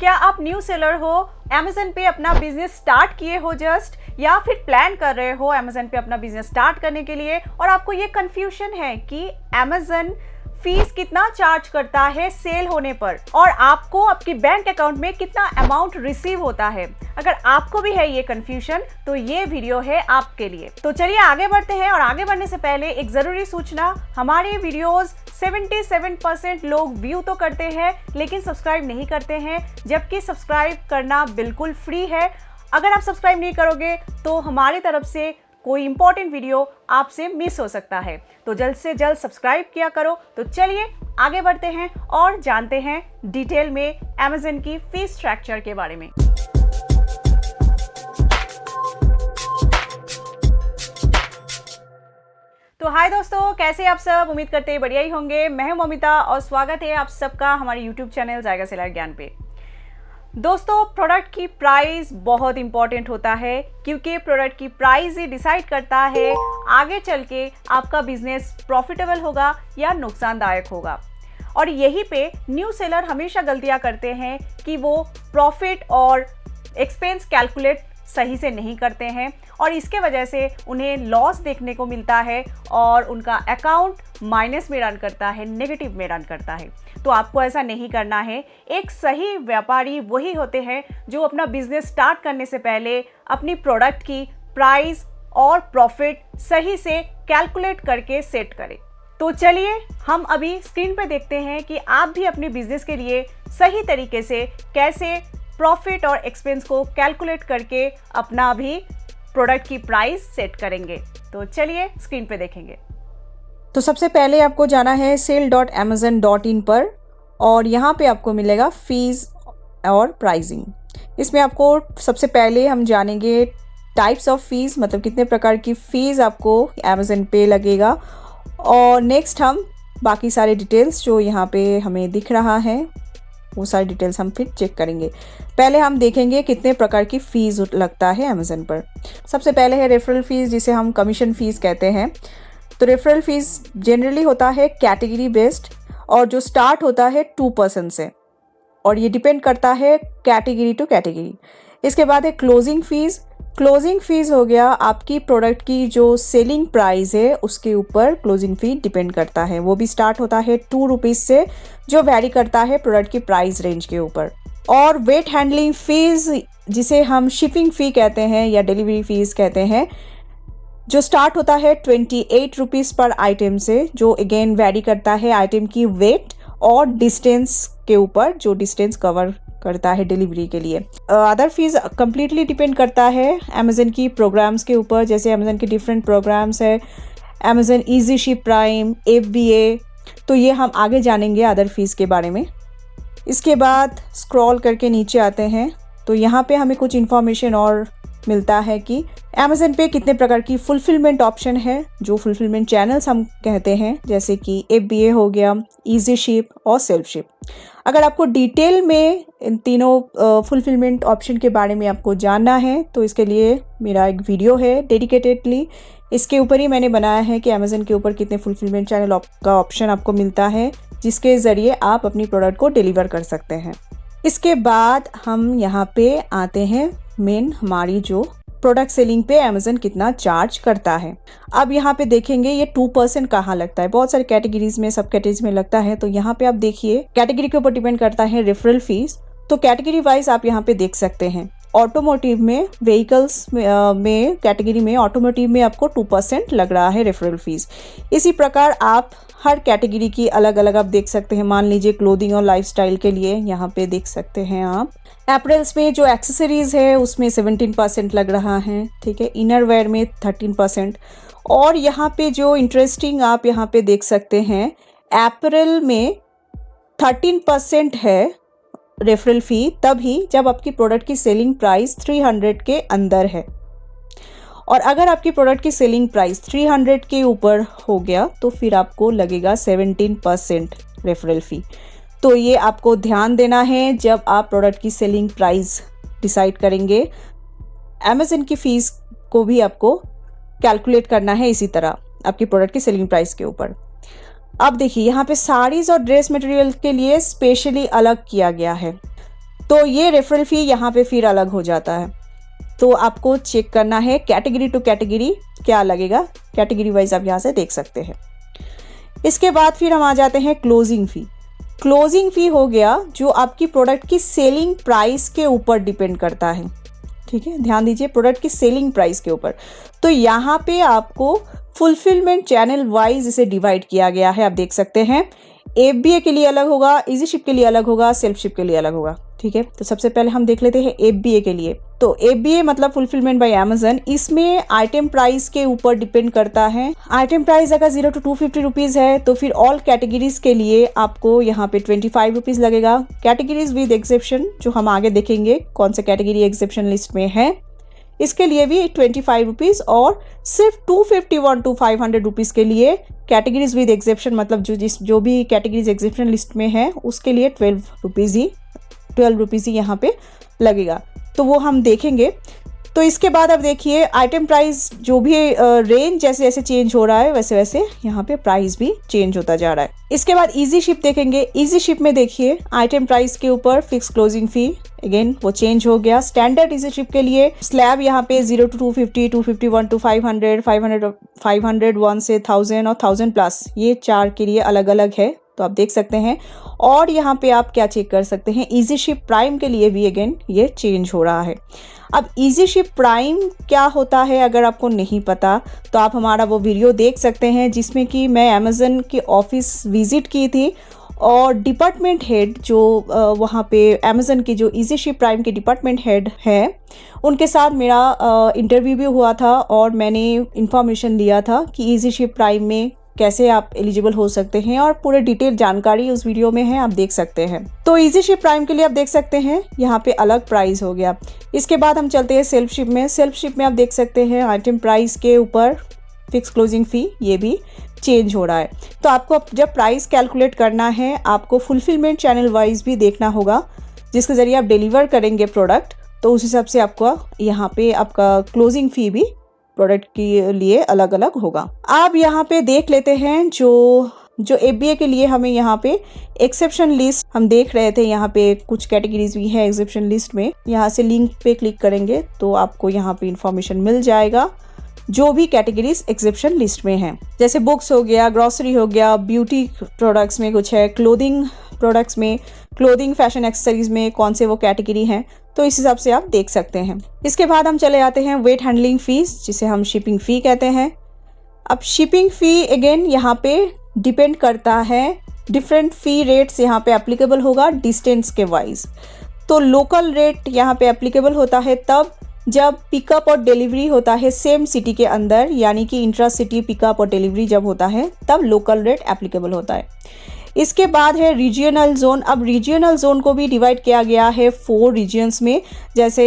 क्या आप new seller हो, अमेजन पे अपना बिजनेस स्टार्ट किए हो जस्ट, या फिर प्लान कर रहे हो अमेजन पे अपना बिजनेस स्टार्ट करने के लिए और आपको ये कंफ्यूजन है कि अमेजन फीस कितना चार्ज करता है सेल होने पर और आपको आपकी बैंक अकाउंट में कितना अमाउंट रिसीव होता है। अगर आपको भी है ये कंफ्यूजन तो ये वीडियो है आपके लिए। तो चलिए आगे बढ़ते हैं। और आगे बढ़ने से पहले एक जरूरी सूचना, हमारे वीडियोस 77% लोग व्यू तो करते हैं लेकिन सब्सक्राइब नहीं करते हैं, जबकि सब्सक्राइब करना बिल्कुल फ्री है। अगर आप सब्सक्राइब नहीं करोगे तो हमारी तरफ से कोई इंपॉर्टेंट वीडियो आपसे मिस हो सकता है, तो जल्द से जल्द सब्सक्राइब किया करो। तो चलिए आगे बढ़ते हैं और जानते हैं डिटेल में अमेजन की फीस स्ट्रक्चर के बारे में। तो हाय दोस्तों, कैसे आप सब? उम्मीद करते हैं बढ़िया ही होंगे। मैं हूं ममिता और स्वागत है आप सबका हमारे यूट्यूब चैनल जायका सेलर ज्ञान पे। दोस्तों, प्रोडक्ट की प्राइस बहुत इंपॉर्टेंट होता है क्योंकि प्रोडक्ट की प्राइस ही डिसाइड करता है आगे चल के आपका बिजनेस प्रॉफिटेबल होगा या नुकसानदायक होगा। और यहीं पे न्यू सेलर हमेशा गलतियां करते हैं कि वो प्रॉफिट और एक्सपेंस कैलकुलेट सही से नहीं करते हैं और इसके वजह से उन्हें लॉस देखने को मिलता है और उनका अकाउंट माइनस में रन करता है, नेगेटिव में रन करता है। तो आपको ऐसा नहीं करना है। एक सही व्यापारी वही होते हैं जो अपना बिजनेस स्टार्ट करने से पहले अपनी प्रोडक्ट की प्राइस और प्रॉफिट सही से कैलकुलेट करके सेट करें। तो चलिए हम अभी स्क्रीन पे देखते हैं कि आप भी अपने बिजनेस के लिए सही तरीके से कैसे प्रॉफिट और एक्सपेंस को कैलकुलेट करके अपना भी प्रोडक्ट की प्राइस सेट करेंगे। तो चलिए स्क्रीन पे देखेंगे। तो सबसे पहले आपको जाना है sale.amazon.in पर और यहाँ पे आपको मिलेगा फीस और प्राइसिंग। इसमें आपको सबसे पहले हम जानेंगे टाइप्स ऑफ फीस, मतलब कितने प्रकार की फ़ीस आपको अमेज़न पे लगेगा, और नेक्स्ट हम बाकी सारे डिटेल्स जो यहाँ पे हमें दिख रहा है वो सारी डिटेल्स हम फिर चेक करेंगे। पहले हम देखेंगे कितने प्रकार की फ़ीस लगता है अमेज़न पर। सबसे पहले है रेफरल फ़ीस, जिसे हम कमीशन फ़ीस कहते हैं। तो रेफरल फ़ीस जनरली होता है कैटेगरी बेस्ड और जो स्टार्ट होता है 2% से, और ये डिपेंड करता है कैटेगरी टू कैटेगरी। इसके बाद है क्लोजिंग फ़ीस। क्लोजिंग फ़ीस हो गया आपकी प्रोडक्ट की जो सेलिंग प्राइस है उसके ऊपर क्लोजिंग फ़ी डिपेंड करता है। वो भी स्टार्ट होता है 2 रुपीज़ से, जो वैरी करता है प्रोडक्ट की प्राइस रेंज के ऊपर। और वेट हैंडलिंग फ़ीस, जिसे हम शिपिंग फ़ी कहते हैं या डिलीवरी फ़ीस कहते हैं, जो स्टार्ट होता है 28 रुपीज़ पर आइटम से, जो अगेन वैरी करता है आइटम की वेट और डिस्टेंस के ऊपर, जो डिस्टेंस कवर करता है डिलीवरी के लिए। अदर फीस कंप्लीटली डिपेंड करता है अमेज़न की प्रोग्राम्स के ऊपर। जैसे अमेज़न के डिफरेंट प्रोग्राम्स है, Amazon easy ship prime, FBA, तो ये हम आगे जानेंगे अदर फीस के बारे में। इसके बाद स्क्रॉल करके नीचे आते हैं तो यहाँ पे हमें कुछ इन्फॉर्मेशन और मिलता है कि अमेज़न पे कितने प्रकार की फुलफिलमेंट ऑप्शन है, जो फुलफिलमेंट चैनल्स हम कहते हैं, जैसे कि FBA हो गया, ईजी शिप और सेल्फ शिप। अगर आपको डिटेल में इन तीनों फुलफिलमेंट ऑप्शन के बारे में आपको जानना है तो इसके लिए मेरा एक वीडियो है डेडिकेटेडली, इसके ऊपर ही मैंने बनाया है कि अमेज़न के ऊपर कितने फुलफिलमेंट चैनल का ऑप्शन आपको मिलता है, जिसके ज़रिए आप अपनी प्रोडक्ट को डिलीवर कर सकते हैं। इसके बाद हम यहाँ पे आते हैं मेन हमारी जो प्रोडक्ट सेलिंग पे अमेज़न कितना चार्ज करता है। अब यहाँ पे देखेंगे ये 2% कहाँ लगता है। बहुत सारी कैटेगरीज में, सब कैटेगरीज में लगता है। तो यहाँ पे आप देखिए कैटेगरी के ऊपर डिपेंड करता है रेफरल फीस। तो कैटेगरी वाइज आप यहाँ पे देख सकते हैं। ऑटोमोटिव में, व्हीकल्स में कैटेगरी में, ऑटोमोटिव में आपको 2% लग रहा है रेफरल फीस। इसी प्रकार आप हर कैटेगरी की अलग अलग आप देख सकते हैं। मान लीजिए क्लोथिंग और लाइफस्टाइल के लिए यहाँ पे देख सकते हैं आप। एप्रेल्स में जो एक्सेसरीज है उसमें 17% लग रहा है, ठीक है। इनर वेयर में 13%। और यहाँ पे जो इंटरेस्टिंग आप यहाँ पे देख सकते हैं, एप्रेल में 13% है रेफरल फ़ी, तभी जब आपकी प्रोडक्ट की सेलिंग प्राइस 300 के अंदर है। और अगर आपकी प्रोडक्ट की सेलिंग प्राइस 300 के ऊपर हो गया तो फिर आपको लगेगा 17% रेफरल फ़ी। तो ये आपको ध्यान देना है जब आप प्रोडक्ट की सेलिंग प्राइस डिसाइड करेंगे। अमेज़न की फ़ीस को भी आपको कैलकुलेट करना है इसी तरह आपकी प्रोडक्ट की सेलिंग प्राइस के ऊपर। अब देखिए यहाँ पे साड़ीज़ और ड्रेस मटेरियल के लिए स्पेशली अलग किया गया है। तो ये रेफरल फ़ी यहाँ पे फिर अलग हो जाता है। तो आपको चेक करना है कैटेगरी टू कैटेगरी क्या लगेगा, कैटेगरी वाइज आप यहाँ से देख सकते हैं। इसके बाद फिर हम आ जाते हैं क्लोजिंग फ़ी। क्लोजिंग फ़ी हो गया जो आपकी प्रोडक्ट की सेलिंग प्राइस के ऊपर डिपेंड करता है। ठीक है, ध्यान दीजिए, प्रोडक्ट की सेलिंग प्राइस के ऊपर। तो यहाँ पे आपको फुलफिलमेंट चैनल वाइज इसे डिवाइड किया गया है, आप देख सकते हैं। FBA के लिए अलग होगा, इजी शिप के लिए अलग होगा, सेल्फ शिप के लिए अलग होगा। ठीक है, तो सबसे पहले हम देख लेते हैं FBA के लिए। तो FBA मतलब फुलफिलमेंट बाय अमेजन, इसमें आइटम प्राइस के ऊपर डिपेंड करता है। आइटम प्राइस अगर 0 to 250 रुपीज़ है तो फिर ऑल कैटेगरीज के लिए आपको यहाँ पे 25 रुपीज़ लगेगा। कैटेगरीज विद एक्सेप्शन, जो हम आगे देखेंगे कौन से कैटेगरी एक्सेप्शन लिस्ट में है, इसके लिए भी 25 रुपीज़, और सिर्फ 251 to 500 रुपीज़ के लिए कैटेगरीज विद एक्सेप्शन, मतलब जो भी कैटेगरीज एक्सेप्शन लिस्ट में है उसके लिए 12 रुपीज़ ही यहाँ पे लगेगा। तो वो हम देखेंगे। तो इसके बाद अब देखिए आइटम प्राइस जो भी रेंज जैसे जैसे चेंज हो रहा है वैसे वैसे यहाँ पे प्राइस भी चेंज होता जा रहा है। इसके बाद इजी शिप देखेंगे। इजी शिप में देखिए आइटम प्राइस के ऊपर फिक्स क्लोजिंग फी, अगेन वो चेंज हो गया। स्टैंडर्ड इजी शिप के लिए स्लैब यहाँ पे 0 to 250, 251 to 500, 500 1 से 1000 और 1000 प्लस, ये 4 के लिए अलग अलग है, तो आप देख सकते हैं। और यहाँ पे आप क्या चेक कर सकते हैं, इजी शिप प्राइम के लिए भी अगेन ये चेंज हो रहा है। अब इजी शिप प्राइम क्या होता है अगर आपको नहीं पता तो आप हमारा वो वीडियो देख सकते हैं जिसमें कि मैं अमेज़न के ऑफिस विज़िट की थी, और डिपार्टमेंट हेड जो वहाँ पे अमेज़न की जो इजी शिप प्राइम के डिपार्टमेंट हेड है उनके साथ मेरा इंटरव्यू भी हुआ था, और मैंने इंफॉर्मेशन लिया था कि इजी शिप प्राइम में कैसे आप एलिजिबल हो सकते हैं, और पूरे डिटेल जानकारी उस वीडियो में है, आप देख सकते हैं। तो इजी शिप प्राइम के लिए आप देख सकते हैं यहाँ पे अलग प्राइस हो गया। इसके बाद हम चलते हैं सेल्फ शिप में। सेल्फ शिप में आप देख सकते हैं आइटम प्राइस के ऊपर फिक्स क्लोजिंग फी ये भी चेंज हो रहा है। तो आपको जब प्राइस कैलकुलेट करना है आपको फुलफिलमेंट चैनल वाइज भी देखना होगा, जिसके ज़रिए आप डिलीवर करेंगे प्रोडक्ट, तो उस हिसाब से आपको यहाँ पे आपका क्लोजिंग फी भी प्रोडक्ट के लिए अलग अलग होगा। आप यहाँ पे देख लेते हैं जो FBA के लिए हमें यहाँ पे एक्सेप्शन लिस्ट हम देख रहे थे, यहाँ पे कुछ कैटेगरीज भी है एक्सेप्शन लिस्ट में। यहाँ से लिंक पे क्लिक करेंगे तो आपको यहाँ पे इंफॉर्मेशन मिल जाएगा जो भी कैटेगरीज एक्सेप्शन लिस्ट में हैं। जैसे बुक्स हो गया, ग्रॉसरी हो गया, ब्यूटी प्रोडक्ट्स में कुछ है, क्लोथिंग प्रोडक्ट्स में, क्लोथिंग फैशन एक्सेसरीज में कौन से वो कैटेगरी हैं, तो इस हिसाब से आप देख सकते हैं। इसके बाद हम चले आते हैं वेट हैंडलिंग फीस, जिसे हम शिपिंग फ़ी कहते हैं। अब शिपिंग फ़ी अगेन यहाँ पे डिपेंड करता है, डिफरेंट फ़ी रेट्स यहाँ पे एप्लीकेबल होगा डिस्टेंस के वाइज। तो लोकल रेट यहाँ पे एप्लीकेबल होता है तब जब पिकअप और डिलीवरी होता है सेम सिटी के अंदर, यानी कि इंट्रा सिटी पिकअप और डिलीवरी जब होता है तब लोकल रेट एप्लीकेबल होता है। इसके बाद है रीजियनल जोन। अब रीजियनल जोन को भी डिवाइड किया गया है 4 रीजियंस में, जैसे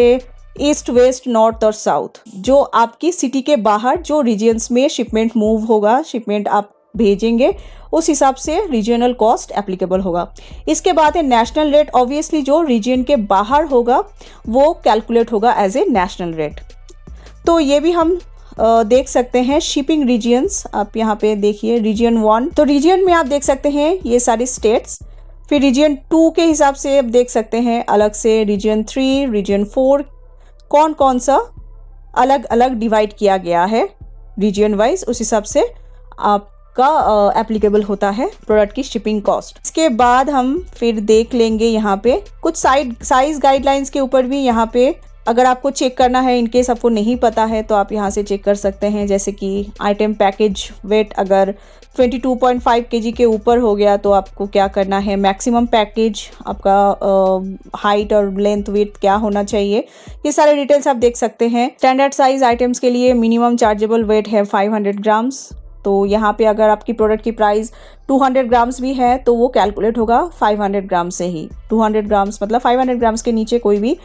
ईस्ट, वेस्ट, नॉर्थ और साउथ। जो आपकी सिटी के बाहर जो रीजियंस में शिपमेंट मूव होगा, शिपमेंट आप भेजेंगे, उस हिसाब से रीजियनल कॉस्ट एप्लीकेबल होगा। इसके बाद है नेशनल रेट। ऑब्वियसली जो रीजियन के बाहर होगा वो कैलकुलेट होगा एज ए नेशनल रेट। तो ये भी हम देख सकते हैं शिपिंग रीजियंस। आप यहाँ पे देखिए रीजियन 1, तो रीजियन में आप देख सकते हैं ये सारे स्टेट्स। फिर रीजियन 2 के हिसाब से आप देख सकते हैं अलग से रीजियन 3, रीजियन 4, कौन कौन सा अलग अलग डिवाइड किया गया है रीजियन वाइज, उस हिसाब से आपका एप्लीकेबल होता है प्रोडक्ट की शिपिंग कॉस्ट। इसके बाद हम फिर देख लेंगे यहाँ पे कुछ साइज गाइडलाइंस के ऊपर भी। यहाँ पे अगर आपको चेक करना है, इनकेस आपको नहीं पता है तो आप यहाँ से चेक कर सकते हैं। जैसे कि आइटम पैकेज वेट अगर 22.5 kg के ऊपर हो गया तो आपको क्या करना है, मैक्सिमम पैकेज आपका हाइट और लेंथ वेट क्या होना चाहिए, ये सारे डिटेल्स आप देख सकते हैं। स्टैंडर्ड साइज आइटम्स के लिए मिनिमम चार्जेबल वेट है 500 ग्राम्स। तो यहाँ पे अगर आपकी प्रोडक्ट की प्राइस 200 ग्राम्स भी है तो वो कैलकुलेट होगा 500 ग्राम से ही। 200 ग्राम्स मतलब 500 ग्राम्स के नीचे कोई भी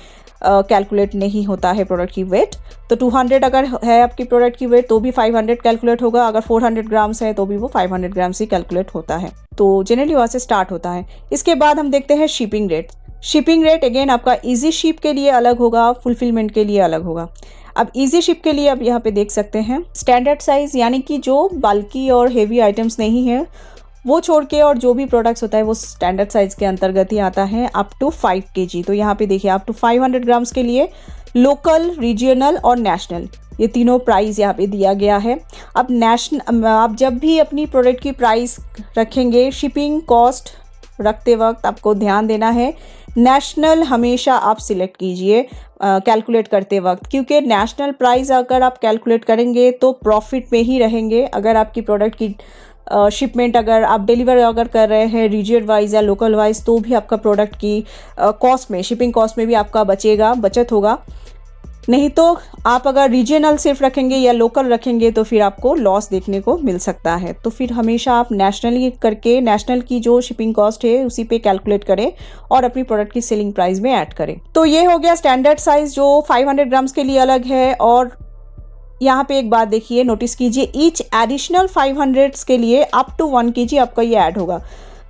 कैलकुलेट नहीं होता है प्रोडक्ट की वेट। तो 200 अगर है आपकी प्रोडक्ट की वेट तो भी 500 कैलकुलेट होगा, अगर 400 ग्राम्स है तो भी वो 500 ग्राम्स ही कैलकुलेट होता है। तो जनरली वहाँ से स्टार्ट होता है। इसके बाद हम देखते हैं shipping rate. Shipping rate again आपका इजी शिप के लिए अलग होगा, फुलफिलमेंट के लिए अलग होगा। अब इजी शिप के लिए आप यहाँ पे देख सकते हैं स्टैंडर्ड साइज, यानी कि जो बल्कि और हेवी आइटम्स नहीं है वो छोड़ के और जो भी प्रोडक्ट्स होता है वो स्टैंडर्ड साइज़ के अंतर्गत ही आता है अप टू 5 kg। तो यहाँ पे देखिए अप टू 500 ग्राम्स के लिए लोकल, रीजनल और नेशनल, ये तीनों प्राइस यहाँ पे दिया गया है। अब आप जब भी अपनी प्रोडक्ट की प्राइस रखेंगे, शिपिंग कॉस्ट रखते वक्त आपको ध्यान देना है नेशनल हमेशा आप सिलेक्ट कीजिए कैलकुलेट करते वक्त, क्योंकि नेशनल प्राइस अगर आप कैलकुलेट करेंगे तो प्रॉफिट में ही रहेंगे। अगर आपकी प्रोडक्ट की शिपमेंट अगर आप डिलीवर अगर कर रहे हैं रीजन वाइज या लोकल वाइज, तो भी आपका प्रोडक्ट की कॉस्ट में, शिपिंग कॉस्ट में भी आपका बचत होगा। नहीं तो आप अगर रीजनल सिर्फ रखेंगे या लोकल रखेंगे तो फिर आपको लॉस देखने को मिल सकता है। तो फिर हमेशा आप नेशनली करके नेशनल की जो शिपिंग कॉस्ट है उसी पे कैलकुलेट करें और अपनी प्रोडक्ट की सेलिंग प्राइस में ऐड करें। तो ये हो गया स्टैंडर्ड साइज जो 500 ग्राम्स के लिए अलग है। और यहाँ पे एक बात देखिए, नोटिस कीजिए, ईच एडिशनल 500 के लिए अप टू 1 kg आपका ये ऐड होगा।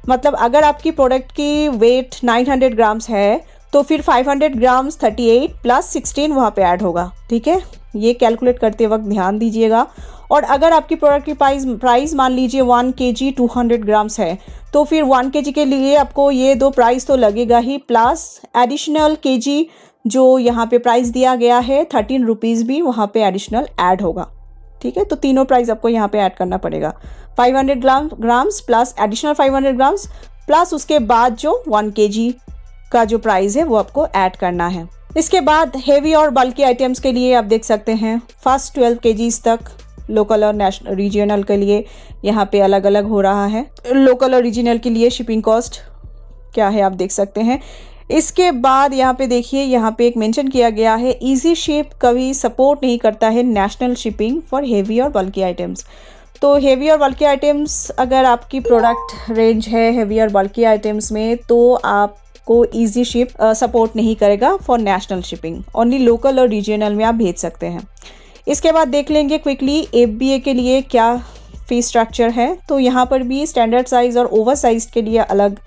मतलब अगर आपकी प्रोडक्ट की वेट 900 ग्राम्स है तो फिर 500 ग्राम्स 38 प्लस 16 वहाँ पे ऐड होगा। ठीक है, ये कैलकुलेट करते वक्त ध्यान दीजिएगा। और अगर आपकी प्रोडक्ट की प्राइस मान लीजिए 1 kg 200 ग्राम्स है तो फिर 1 kg के लिए आपको ये दो प्राइस तो लगेगा ही, प्लस एडिशनल kg जो यहाँ पे प्राइस दिया गया है 13 रुपीज़ भी वहाँ पे एडिशनल ऐड होगा। ठीक है, तो तीनों प्राइस आपको यहाँ पे ऐड करना पड़ेगा, 500 grams plus additional 500 grams plus उसके बाद जो 1 kg का जो प्राइस है वो आपको ऐड करना है। इसके बाद हेवी और बल्की आइटम्स के लिए आप देख सकते हैं फर्स्ट 12 kg तक लोकल और नेशनल रीजनल के लिए यहाँ पे अलग अलग हो रहा है। लोकल और रीजनल के लिए शिपिंग कॉस्ट क्या है आप देख सकते हैं। इसके बाद यहाँ पे देखिए, यहाँ पे एक मेंशन किया गया है इजी शिप कभी सपोर्ट नहीं करता है नेशनल शिपिंग फॉर हेवी और बल्की आइटम्स। तो हेवी और बल्की आइटम्स अगर आपकी प्रोडक्ट रेंज है हेवी और बल्की आइटम्स में तो आपको इजी शिप सपोर्ट नहीं करेगा for national shipping, only local और रीजनल में आप भेज सकते हैं। इसके बाद देख लेंगे क्विकली FBA के लिए क्या फी स्ट्रक्चर है। तो यहाँ पर भी स्टैंडर्ड साइज और ओवर साइज के लिए अलग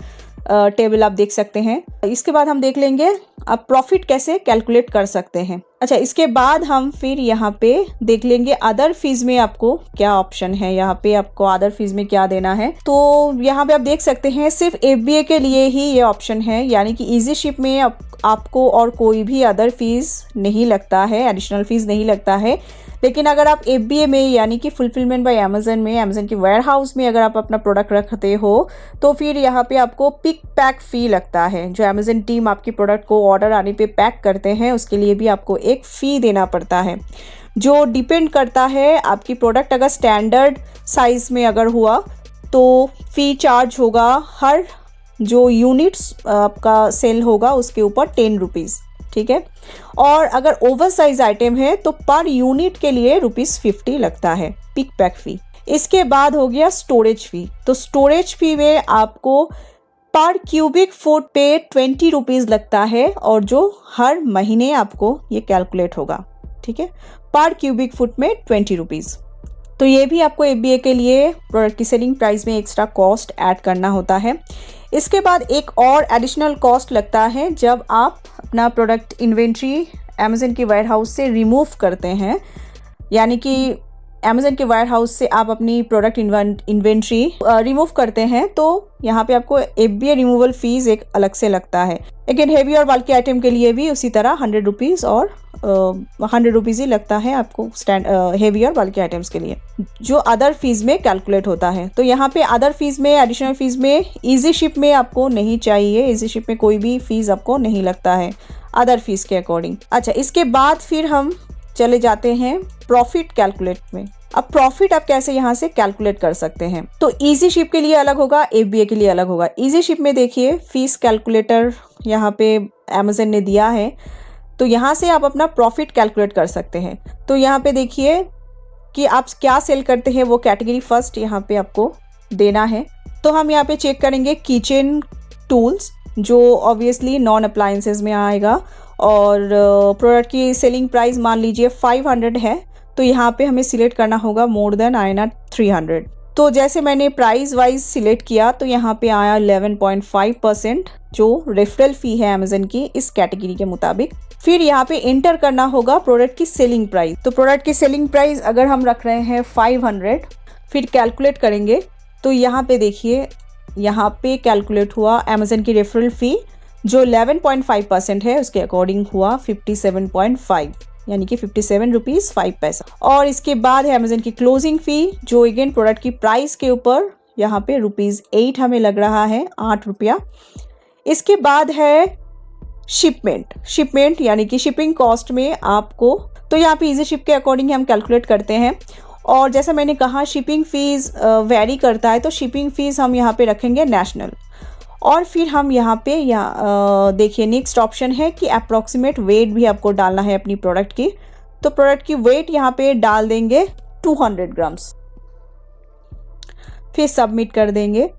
टेबल आप देख सकते हैं। इसके बाद हम देख लेंगे आप प्रॉफिट कैसे कैलकुलेट कर सकते हैं। अच्छा, इसके बाद हम फिर यहाँ पे देख लेंगे अदर फीस में आपको क्या ऑप्शन है, यहाँ पे आपको अदर फीस में क्या देना है। तो यहाँ पे आप देख सकते हैं सिर्फ FBA के लिए ही ये ऑप्शन है, यानी कि इजी शिप में आपको और कोई भी अदर फीस नहीं लगता है, एडिशनल फीस नहीं लगता है। लेकिन अगर आप FBA में यानी कि फुलफिलमेंट बाय अमेजन में, अमेजन के वेयर हाउस में अगर आप अपना प्रोडक्ट रखते हो तो फिर यहाँ पे आपको पिक पैक फ़ी लगता है। जो अमेजन टीम आपकी प्रोडक्ट को ऑर्डर आने पे पैक करते हैं उसके लिए भी आपको एक फ़ी देना पड़ता है, जो डिपेंड करता है आपकी प्रोडक्ट अगर स्टैंडर्ड साइज़ में अगर हुआ तो फ़ी चार्ज होगा हर जो यूनिट्स आपका सेल होगा उसके ऊपर 10 रुपीज़। ठीक है, और अगर ओवर साइज आइटम है तो पर यूनिट के लिए ₹50 लगता है पिक पैक फी। इसके बाद हो गया स्टोरेज फी। तो स्टोरेज फी में आपको पर क्यूबिक फुट पे 20 रुपीज़ लगता है और जो हर महीने आपको ये कैलकुलेट होगा। ठीक है, पर क्यूबिक फुट में 20 रुपीज़। तो ये भी आपको FBA के लिए प्रोडक्ट की सेलिंग प्राइस में एक्स्ट्रा कॉस्ट ऐड करना होता है। इसके बाद एक और एडिशनल कॉस्ट लगता है जब आप अपना प्रोडक्ट इन्वेंट्री अमेजन के वेयर हाउस से रिमूव करते हैं, यानी कि अमेजन के वेयर हाउस से आप अपनी प्रोडक्ट इन्वेंट्री रिमूव करते हैं तो यहाँ पे आपको FBA रिमूवल फीस एक अलग से लगता है। लेकिन हेवी और बल्की आइटम के लिए भी उसी तरह 100 रुपीज़ और 100 रुपीज़ ही लगता है आपको हेवी और बल्की आइटम्स के लिए, जो अदर फीस में कैलकुलेट होता है। तो यहाँ पे अदर फीस में, एडिशनल फीस में इजी शिप में आपको नहीं चाहिए, इजी शिप में कोई भी फीस आपको नहीं लगता है अदर फीस के अकॉर्डिंग। अच्छा, इसके बाद फिर हम चले जाते हैं प्रॉफिट कैलकुलेट में। अब प्रॉफिट आप कैसे यहाँ से कैलकुलेट कर सकते हैं। तो इजी शिप के लिए अलग होगा, FBA के लिए अलग होगा। इजी शिप में देखिए फीस कैलकुलेटर यहाँ पे अमेजन ने दिया है, तो यहाँ से आप अपना प्रॉफिट कैलकुलेट कर सकते हैं। तो यहाँ पे देखिए कि आप क्या सेल करते हैं वो कैटेगरी फर्स्ट यहाँ पे आपको देना है। तो हम यहाँ पे चेक करेंगे किचन टूल्स, जो ऑब्वियसली नॉन अप्लायंसेस में आएगा, और प्रोडक्ट की सेलिंग प्राइस मान लीजिए 500 है तो यहाँ पे हमें सिलेक्ट करना होगा मोर देन INR 300। तो जैसे मैंने प्राइस वाइज सिलेक्ट किया तो यहाँ पे आया 11.5% जो रेफरल फ़ी है अमेजन की इस कैटेगरी के मुताबिक। फिर यहाँ पे एंटर करना होगा प्रोडक्ट की सेलिंग प्राइस। तो प्रोडक्ट की सेलिंग प्राइस अगर हम रख रहे हैं 500, फिर कैलकुलेट करेंगे तो यहाँ पे देखिए, यहाँ पे कैलकुलेट हुआ अमेज़न की रेफरल फ़ी जो 11.5% है, उसके अकॉर्डिंग हुआ 57.5, यानी कि 57 रुपीज़ 5 पैसा। और इसके बाद है अमेज़न की क्लोजिंग फ़ी जो अगेन प्रोडक्ट की प्राइस के ऊपर यहाँ पे ₹8 हमें लग रहा है, 8 रुपया। इसके बाद है शिपमेंट यानी कि शिपिंग कॉस्ट में आपको, तो यहाँ पे इजी शिप के अकॉर्डिंग हम कैलकुलेट करते हैं। और जैसा मैंने कहा शिपिंग फ़ीस वेरी करता है, तो शिपिंग फ़ीस हम यहाँ पे रखेंगे नेशनल। और फिर हम यहाँ पे देखिए नेक्स्ट ऑप्शन है कि अप्रॉक्सीमेट वेट भी आपको डालना है अपनी प्रोडक्ट की। तो प्रोडक्ट की वेट यहाँ पे डाल देंगे 200 ग्राम्स, फिर सबमिट कर देंगे।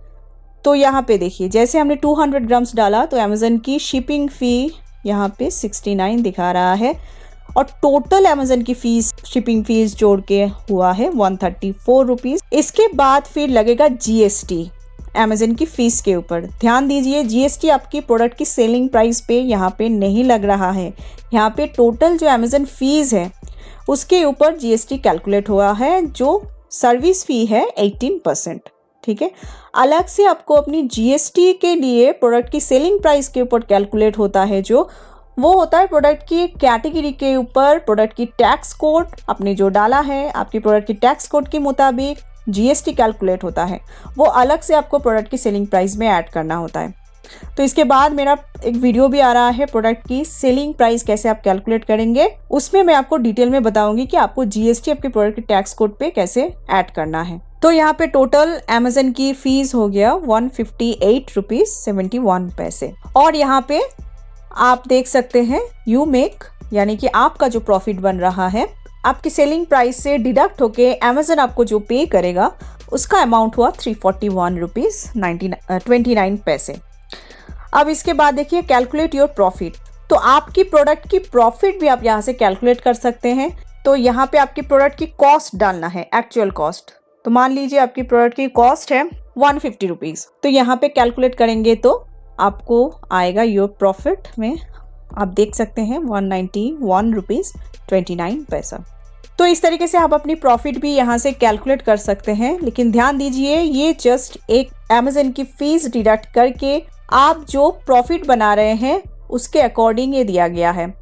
तो यहाँ पे देखिए जैसे हमने 200 ग्राम्स डाला तो अमेज़न की शिपिंग फ़ी यहाँ पे 69 दिखा रहा है, और टोटल अमेज़न की फ़ीस शिपिंग फ़ीस जोड़ के हुआ है 134 रुपीज़। इसके बाद फिर लगेगा जीएसटी अमेज़न की फ़ीस के ऊपर। ध्यान दीजिए जीएसटी आपकी प्रोडक्ट की सेलिंग प्राइस पे यहाँ पे नहीं लग रहा है, यहाँ पे टोटल जो अमेज़न फ़ीस है उसके ऊपर जीएसटी कैलकुलेट हुआ है, जो सर्विस फ़ी है 18%। ठीक है, अलग से आपको अपनी जीएसटी के लिए प्रोडक्ट की सेलिंग प्राइस के ऊपर कैलकुलेट होता है, जो वो होता है प्रोडक्ट की कैटेगरी के ऊपर प्रोडक्ट की टैक्स कोड आपने जो डाला है, आपकी प्रोडक्ट की टैक्स कोड के मुताबिक जीएसटी कैलकुलेट होता है, वो अलग से आपको प्रोडक्ट की सेलिंग प्राइस में ऐड करना होता है। तो इसके बाद मेरा एक वीडियो भी आ रहा है प्रोडक्ट की सेलिंग प्राइस कैसे आप कैलकुलेट करेंगे, उसमें मैं आपको डिटेल में बताऊंगी कि आपको जीएसटी आपके प्रोडक्ट के टैक्स कोड पे कैसे ऐड करना है। तो यहाँ पे टोटल अमेज़न की फीस हो गया 158 रुपीज़ 71 पैसे। और यहाँ पे आप देख सकते हैं यू मेक, यानी कि आपका जो प्रॉफिट बन रहा है आपकी सेलिंग प्राइस से डिडक्ट होके अमेज़न आपको जो पे करेगा उसका अमाउंट हुआ 341 रुपीज़ 29 पैसे। अब इसके बाद देखिए कैलकुलेट योर प्रॉफिट। तो आपकी प्रोडक्ट की प्रॉफिट भी आप यहाँ से कैलकुलेट कर सकते हैं। तो यहाँ पे आपकी प्रोडक्ट की कॉस्ट डालना है, एक्चुअल कॉस्ट। तो मान लीजिए आपकी प्रोडक्ट की कॉस्ट है 150 रुपीज़, तो यहाँ पे कैलकुलेट करेंगे तो आपको आएगा योर प्रॉफिट में, आप देख सकते हैं 191 रुपीज़ 29 पैसा। तो इस तरीके से आप अपनी प्रॉफिट भी यहाँ से कैलकुलेट कर सकते हैं। लेकिन ध्यान दीजिए ये जस्ट एक अमेज़न की फ़ीस डिडक्ट करके आप जो प्रॉफिट बना रहे हैं उसके अकॉर्डिंग ये दिया गया है।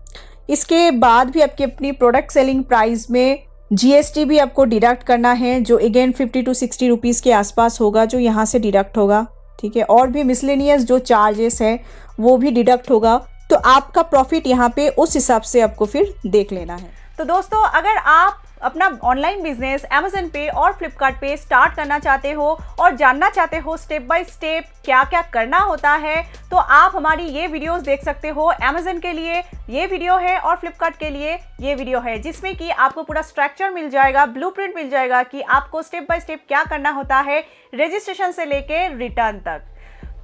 इसके बाद भी आपकी अपनी प्रोडक्ट सेलिंग प्राइस में जीएसटी भी आपको डिडक्ट करना है, जो अगेन 50 to 60 रुपीज़ के आसपास होगा, जो यहाँ से डिडक्ट होगा। ठीक है, और भी मिसलेनियस जो चार्जेस है वो भी डिडक्ट होगा। तो आपका प्रॉफिट यहाँ पे उस हिसाब से आपको फिर देख लेना है। तो दोस्तों अगर आप अपना ऑनलाइन बिजनेस अमेज़न पे और फ्लिपकार्ट पे स्टार्ट करना चाहते हो और जानना चाहते हो स्टेप बाय स्टेप क्या क्या करना होता है, तो आप हमारी ये वीडियोस देख सकते हो। अमेज़न के लिए ये वीडियो है और फ्लिपकार्ट के लिए ये वीडियो है, जिसमें कि आपको पूरा स्ट्रक्चर मिल जाएगा, ब्लूप्रिंट मिल जाएगा कि आपको स्टेप बाय स्टेप क्या करना होता है रजिस्ट्रेशन से लेके रिटर्न तक।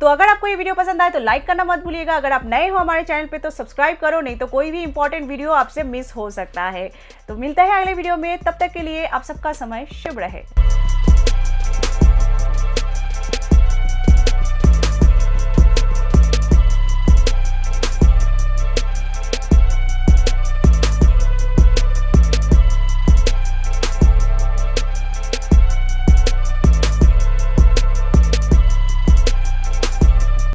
तो अगर आपको ये वीडियो पसंद आए तो लाइक करना मत भूलिएगा। अगर आप नए हो हमारे चैनल पे तो सब्सक्राइब करो, नहीं तो कोई भी इंपॉर्टेंट वीडियो आपसे मिस हो सकता है। तो मिलते हैं अगले वीडियो में, तब तक के लिए आप सबका समय शुभ रहे।